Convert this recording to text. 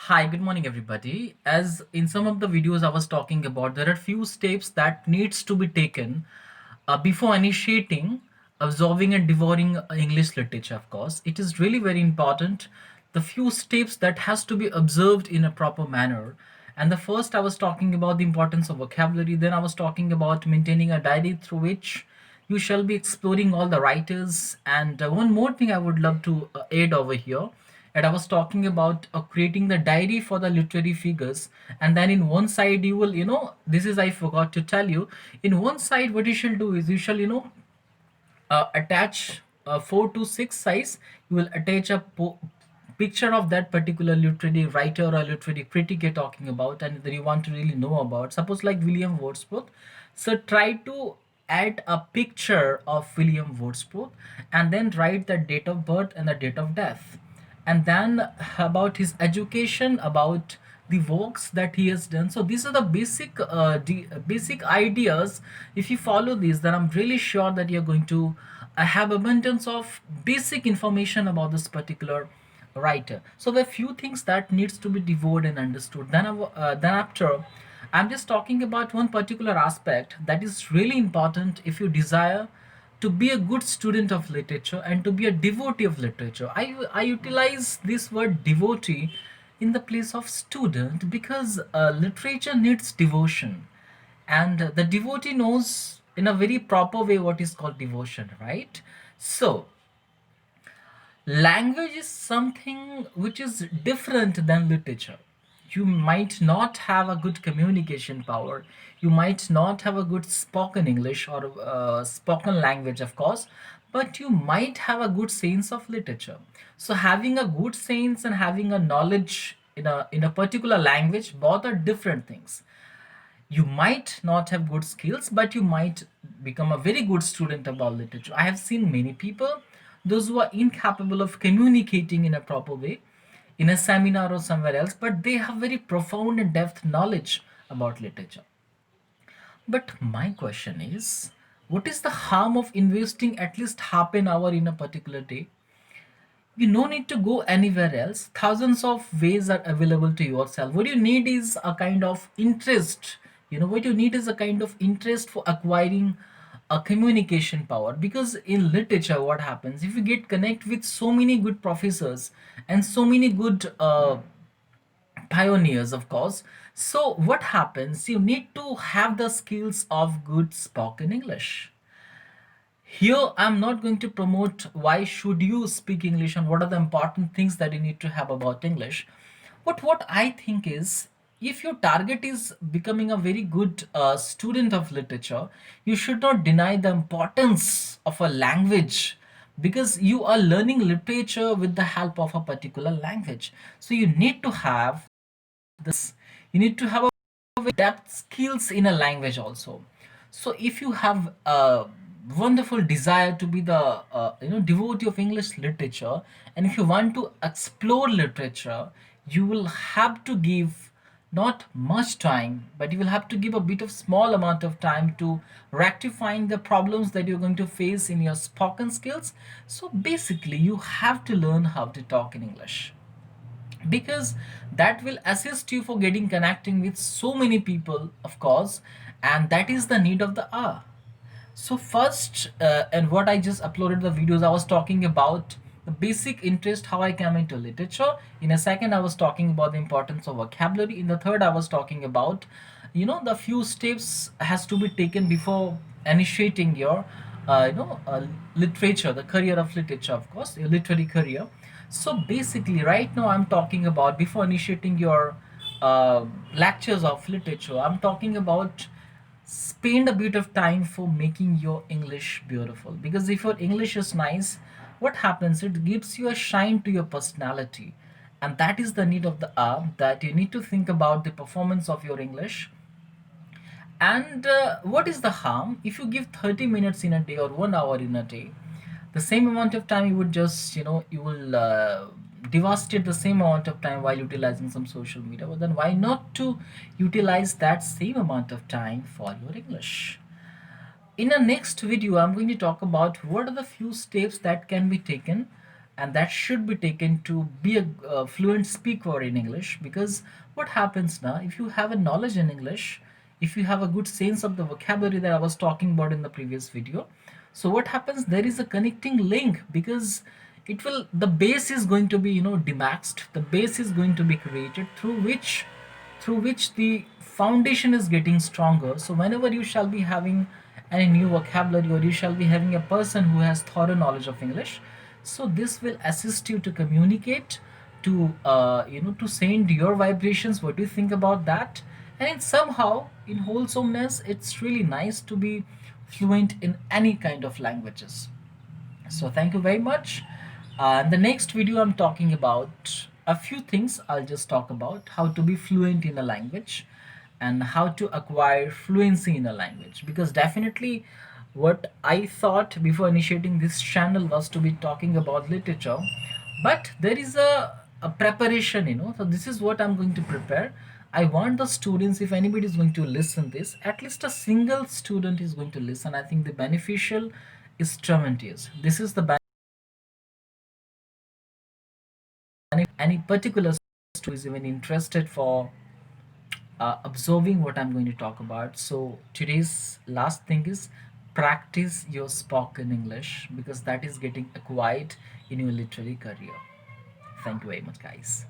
Hi, good morning everybody. As in some of the videos I was talking about, there are few steps that needs to be taken before initiating, absorbing and devouring English literature, of course. It is really very important. The few steps that has to be observed in a proper manner. And the first I was talking about the importance of vocabulary. Then I was talking about maintaining a diary through which you shall be exploring all the writers. And one more thing I would love to add over here, and I was talking about creating the diary for the literary figures. And then in one side you will, this is I forgot to tell you. In one side, what you shall do is you shall, attach 4 to 6 size. You will attach a picture of that particular literary writer or literary critic you're talking about, and that you want to really know about. Suppose like William Wordsworth. So try to add a picture of William Wordsworth, and then write the date of birth and the date of death, and then about his education, about the works that he has done. So these are the basic ideas. If you follow these, then I'm really sure that you're going to have abundance of basic information about this particular writer. So there are few things that needs to be devoured and understood. Then after, I'm just talking about one particular aspect that is really important if you desire to be a good student of literature and to be a devotee of literature. I utilize this word devotee in the place of student because literature needs devotion, and the devotee knows in a very proper way what is called devotion, right? So language is something which is different than literature. You might not have a good communication power, you might not have a good spoken English or spoken language, of course, but you might have a good sense of literature. So having a good sense and having a knowledge in a particular language, both are different things. You might not have good skills, but you might become a very good student about literature. I have seen many people, those who are incapable of communicating in a proper way in a seminar or somewhere else, but they have very profound and depth knowledge about literature. But my question is, what is the harm of investing at least half an hour in a particular day? You no need to go anywhere else. Thousands of ways are available to yourself. What you need is a kind of interest. What you need is a kind of interest for acquiring a communication power. Because in literature, what happens if you get connect with so many good professors and so many good pioneers, of course. So what happens, you need to have the skills of good spoken English. Here, I'm not going to promote why should you speak English and what are the important things that you need to have about English. But what I think is, if your target is becoming a very good student of literature, you should not deny the importance of a language, because you are learning literature with the help of a particular language. So you need to have this. You need to have a depth skills in a language also. So if you have a wonderful desire to be the devotee of English literature, and if you want to explore literature, you will have to give not much time, but you will have to give a bit of small amount of time to rectifying the problems that you're going to face in your spoken skills. So basically you have to learn how to talk in English, because that will assist you for getting connecting with so many people, of course, and that is the need of the hour. So first, and what I just uploaded the videos, I was talking about the basic interest, how I came into literature. In a second, I was talking about the importance of vocabulary. In the third, I was talking about, the few steps has to be taken before initiating your, literature, the career of literature, of course, your literary career. So basically, right now, I'm talking about before initiating your lectures of literature. I'm talking about spend a bit of time for making your English beautiful, because if your English is nice, what happens, it gives you a shine to your personality, and that is the need of the hour, that you need to think about the performance of your English. And what is the harm if you give 30 minutes in a day or 1 hour in a day? The same amount of time you would just, you will devastate the same amount of time while utilizing some social media. But then why not to utilize that same amount of time for your English? In the next video, I'm going to talk about what are the few steps that can be taken and that should be taken to be a fluent speaker in English. Because what happens now, if you have a knowledge in English, if you have a good sense of the vocabulary that I was talking about in the previous video, so what happens, there is a connecting link, because it will, the base is going to be, demaxed, the base is going to be created through which the foundation is getting stronger. So whenever you shall be having any new vocabulary, or you shall be having a person who has thorough knowledge of English, so this will assist you to communicate, to send your vibrations, what do you think about that. And in somehow, in wholesomeness, it's really nice to be fluent in any kind of languages. So thank you very much. In the next video, I'm talking about a few things. I'll just talk about how to be fluent in a language and how to acquire fluency in a language. Because definitely, what I thought before initiating this channel was to be talking about literature, but there is a preparation, so this is what I'm going to prepare. I want the students, if anybody is going to listen this, at least a single student is going to listen. I think the beneficial is tremendous. This is the any particular student is even interested for observing what I'm going to talk about. So today's last thing is practice your spoken English, because that is getting acquired in your literary career. Thank you very much, guys.